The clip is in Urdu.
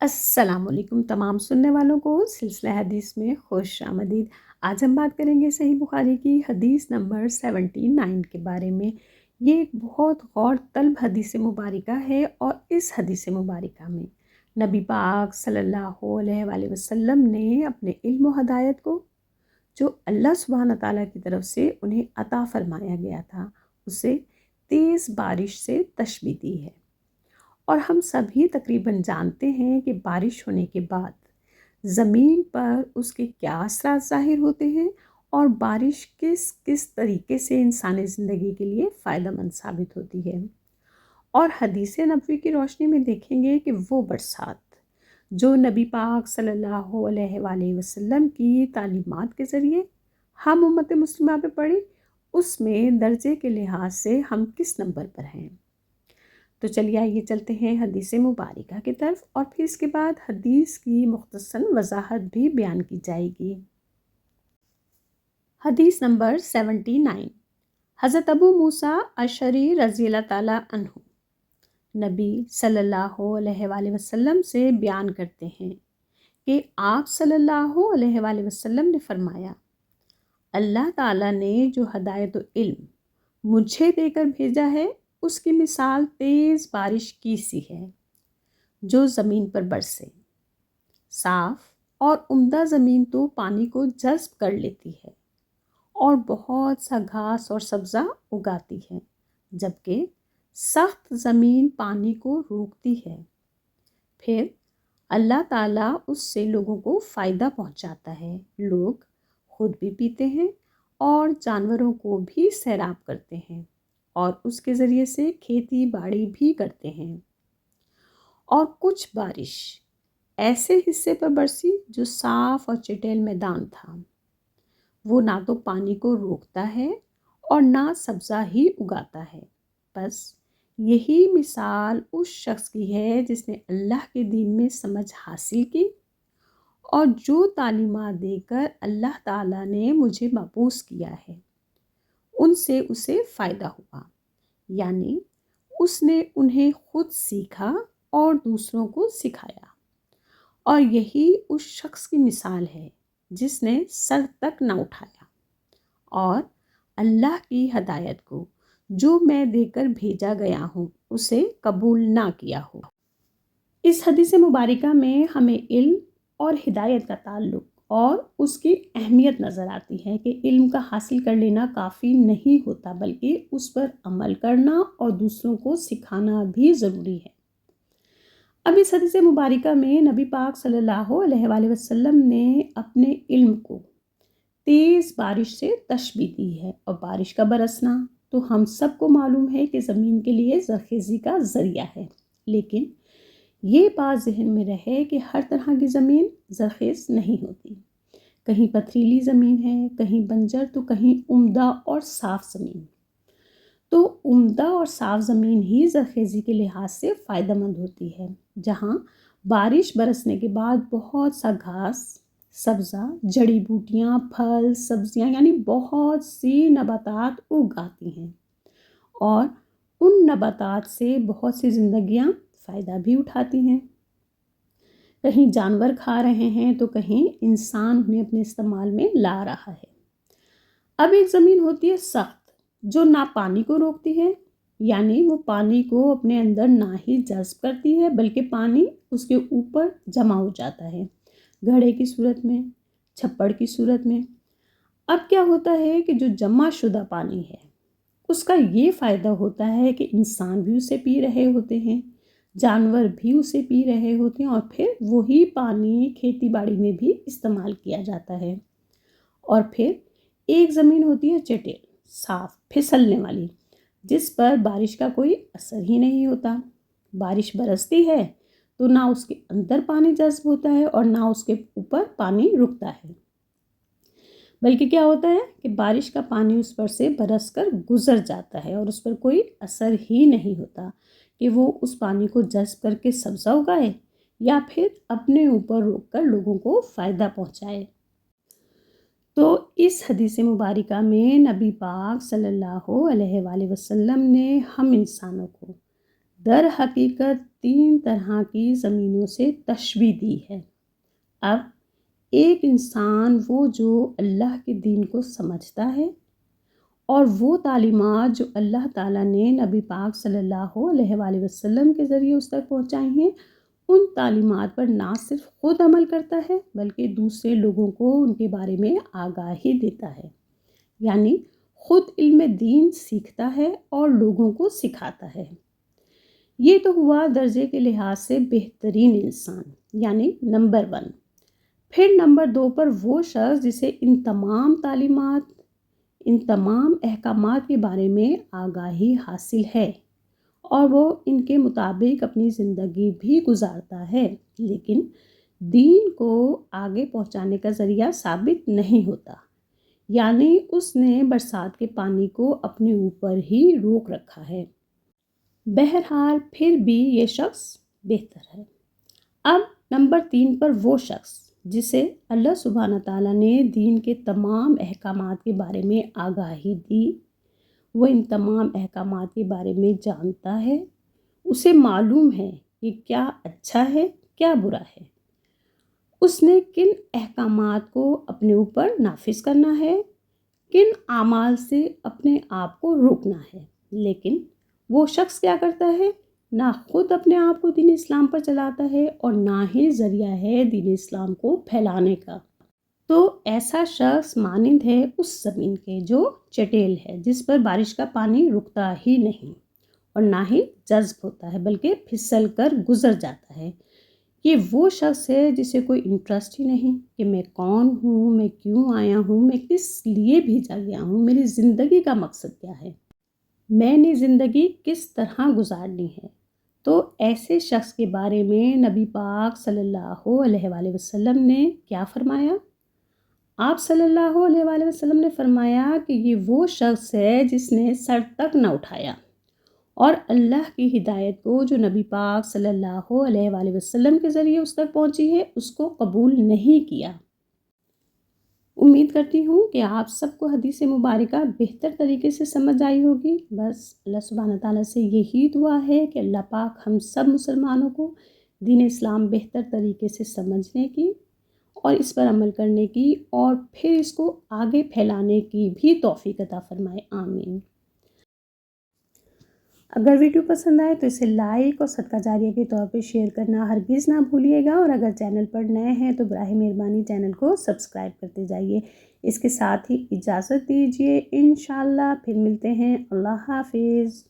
السلام علیکم تمام سننے والوں کو سلسلہ حدیث میں خوش آمدید۔ آج ہم بات کریں گے صحیح بخاری کی حدیث نمبر 79 کے بارے میں۔ یہ ایک بہت غور طلب حدیث مبارکہ ہے، اور اس حدیث مبارکہ میں نبی پاک صلی اللہ علیہ وآلہ وسلم نے اپنے علم و ہدایت کو جو اللہ سبحانہ تعالیٰ کی طرف سے انہیں عطا فرمایا گیا تھا، اسے تیز بارش سے تشبیہ دی ہے۔ اور ہم سبھی تقریباً جانتے ہیں کہ بارش ہونے کے بعد زمین پر اس کے کیا اثرات ظاہر ہوتے ہیں، اور بارش کس کس طریقے سے انسانی زندگی کے لیے فائدہ مند ثابت ہوتی ہے۔ اور حدیث نبوی کی روشنی میں دیکھیں گے کہ وہ برسات جو نبی پاک صلی اللہ علیہ وآلہ وسلم کی تعلیمات کے ذریعے ہم امت مسلمہ پہ پڑی، اس میں درجے کے لحاظ سے ہم کس نمبر پر ہیں۔ تو چلیے آئیے چلتے ہیں حدیث مبارکہ کی طرف، اور پھر اس کے بعد حدیث کی مختصر وضاحت بھی بیان کی جائے گی۔ حدیث نمبر 79، حضرت ابو موسیٰ اشعری رضی اللہ تعالیٰ عنہ نبی صلی اللہ علیہ وآلہ وسلم سے بیان کرتے ہیں کہ آپ صلی اللہ علیہ وآلہ وسلم نے فرمایا، اللہ تعالیٰ نے جو ہدایت و علم مجھے دے کر بھیجا ہے، اس کی مثال تیز بارش کی سی ہے جو زمین پر برسے۔ صاف اور عمدہ زمین تو پانی کو جذب کر لیتی ہے اور بہت سا گھاس اور سبزہ اگاتی ہے، جبکہ سخت زمین پانی کو روکتی ہے۔ پھر اللہ تعالیٰ اس سے لوگوں کو فائدہ پہنچاتا ہے، لوگ خود بھی پیتے ہیں اور جانوروں کو بھی سیراب کرتے ہیں، اور اس کے ذریعے سے کھیتی باڑی بھی کرتے ہیں۔ اور کچھ بارش ایسے حصے پر برسی جو صاف اور چٹیل میدان تھا، وہ نہ تو پانی کو روکتا ہے اور نہ سبزہ ہی اگاتا ہے۔ بس یہی مثال اس شخص کی ہے جس نے اللہ کے دین میں سمجھ حاصل کی، اور جو تعلیمات دے کر اللہ تعالیٰ نے مجھے مبعوث کیا ہے ان سے اسے فائدہ ہوا، یعنی اس نے انہیں خود سیکھا اور دوسروں کو سکھایا۔ اور یہی اس شخص کی مثال ہے جس نے سر تک نہ اٹھایا اور اللہ کی ہدایت کو جو میں دے کر بھیجا گیا ہوں اسے قبول نہ کیا ہو۔ اس حدیث مبارکہ میں ہمیں علم اور ہدایت کا تعلق اور اس کی اہمیت نظر آتی ہے کہ علم کا حاصل کر لینا کافی نہیں ہوتا، بلکہ اس پر عمل کرنا اور دوسروں کو سکھانا بھی ضروری ہے۔ اب اس حدیث مبارکہ میں نبی پاک صلی اللہ علیہ وآلہ وسلم نے اپنے علم کو تیز بارش سے تشبیہ دی ہے، اور بارش کا برسنا تو ہم سب کو معلوم ہے کہ زمین کے لیے زرخیزی کا ذریعہ ہے، لیکن یہ بات ذہن میں رہے کہ ہر طرح کی زمین زرخیز نہیں ہوتی۔ کہیں پتھریلی زمین ہے، کہیں بنجر، تو کہیں عمدہ اور صاف زمین۔ تو عمدہ اور صاف زمین ہی زرخیزی کے لحاظ سے فائدہ مند ہوتی ہے، جہاں بارش برسنے کے بعد بہت سا گھاس، سبزہ، جڑی بوٹیاں، پھل، سبزیاں، یعنی بہت سی نباتات اگ آتی ہیں، اور ان نباتات سے بہت سی زندگیاں فائدہ بھی اٹھاتی ہیں۔ کہیں جانور کھا رہے ہیں تو کہیں انسان انہیں اپنے استعمال میں لا رہا ہے۔ اب ایک زمین ہوتی ہے سخت، جو نہ پانی کو روکتی ہے، یعنی وہ پانی کو اپنے اندر نہ ہی جذب کرتی ہے بلکہ پانی اس کے اوپر جمع ہو جاتا ہے، گھڑے کی صورت میں، چھپڑ کی صورت میں۔ اب کیا ہوتا ہے کہ جو جمع شدہ پانی ہے اس کا یہ فائدہ ہوتا ہے کہ انسان بھی اسے پی رہے ہوتے ہیں، جانور بھی اسے پی رہے ہوتے ہیں، اور پھر وہی پانی کھیتی باڑی میں بھی استعمال کیا جاتا ہے۔ اور پھر ایک زمین ہوتی ہے چٹیل، صاف، پھسلنے والی، جس پر بارش کا کوئی اثر ہی نہیں ہوتا۔ بارش برستی ہے تو نہ اس کے اندر پانی جذب ہوتا ہے اور نہ اس کے اوپر پانی رکتا ہے، بلکہ کیا ہوتا ہے کہ بارش کا پانی اس پر سے برس کر گزر جاتا ہے اور اس پر کوئی اثر ہی نہیں ہوتا کہ وہ اس پانی کو جذب کر کے سبزہ اگائے یا پھر اپنے اوپر روک کر لوگوں کو فائدہ پہنچائے۔ تو اس حدیث مبارکہ میں نبی پاک صلی اللہ علیہ وآلہ وسلم نے ہم انسانوں کو در حقیقت 3 طرح کی زمینوں سے تشبیہ دی ہے۔ اب ایک انسان وہ جو اللہ کے دین کو سمجھتا ہے اور وہ تعلیمات جو اللہ تعالیٰ نے نبی پاک صلی اللہ علیہ وآلہ وسلم کے ذریعے اس تک پہنچائی ہیں، ان تعلیمات پر نہ صرف خود عمل کرتا ہے بلکہ دوسرے لوگوں کو ان کے بارے میں آگاہی دیتا ہے، یعنی خود علم دین سیکھتا ہے اور لوگوں کو سکھاتا ہے۔ یہ تو ہوا درجے کے لحاظ سے بہترین انسان، یعنی نمبر 1۔ پھر نمبر 2 پر وہ شخص جسے ان تمام تعلیمات، ان تمام احکامات کے بارے میں آگاہی حاصل ہے اور وہ ان کے مطابق اپنی زندگی بھی گزارتا ہے، لیکن دین کو آگے پہنچانے کا ذریعہ ثابت نہیں ہوتا، یعنی اس نے برسات کے پانی کو اپنے اوپر ہی روک رکھا ہے۔ بہرحال پھر بھی یہ شخص بہتر ہے۔ اب نمبر 3 پر وہ شخص جسے اللہ سبحانہ تعالیٰ نے دین کے تمام احکامات کے بارے میں آگاہی دی، وہ ان تمام احکامات کے بارے میں جانتا ہے، اسے معلوم ہے کہ کیا اچھا ہے کیا برا ہے، اس نے کن احکامات کو اپنے اوپر نافذ کرنا ہے، کن اعمال سے اپنے آپ کو روکنا ہے، لیکن وہ شخص کیا کرتا ہے؟ نہ خود اپنے آپ کو دین اسلام پر چلاتا ہے اور نہ ہی ذریعہ ہے دین اسلام کو پھیلانے کا۔ تو ایسا شخص مانند ہے اس زمین کے جو چٹیل ہے، جس پر بارش کا پانی رکتا ہی نہیں اور نہ ہی جذب ہوتا ہے بلکہ پھسل کر گزر جاتا ہے۔ یہ وہ شخص ہے جسے کوئی انٹرسٹ ہی نہیں کہ میں کون ہوں، میں کیوں آیا ہوں، میں کس لیے بھیجا گیا ہوں، میری زندگی کا مقصد کیا ہے، میں نے زندگی کس طرح گزارنی ہے۔ تو ایسے شخص کے بارے میں نبی پاک صلی اللہ علیہ وآلہ وسلم نے کیا فرمایا؟ آپ صلی اللہ علیہ وآلہ وسلم نے فرمایا کہ یہ وہ شخص ہے جس نے سر تک نہ اٹھایا اور اللہ کی ہدایت کو جو نبی پاک صلی اللہ علیہ وآلہ وسلم کے ذریعے اس تک پہنچی ہے اس کو قبول نہیں کیا۔ امید کرتی ہوں کہ آپ سب کو حدیث مبارکہ بہتر طریقے سے سمجھ آئی ہوگی۔ بس اللہ سبحانہ تعالیٰ سے یہی دعا ہے کہ اللہ پاک ہم سب مسلمانوں کو دین اسلام بہتر طریقے سے سمجھنے کی اور اس پر عمل کرنے کی اور پھر اس کو آگے پھیلانے کی بھی توفیق عطا فرمائے، آمین۔ اگر ویڈیو پسند آئے تو اسے لائک اور صدقہ جاریہ کے طور پہ شیئر کرنا ہرگز نہ بھولیے گا، اور اگر چینل پر نئے ہیں تو براہ مہربانی چینل کو سبسکرائب کرتے جائیے۔ اس کے ساتھ ہی اجازت دیجیے، انشاءاللہ پھر ملتے ہیں۔ اللہ حافظ۔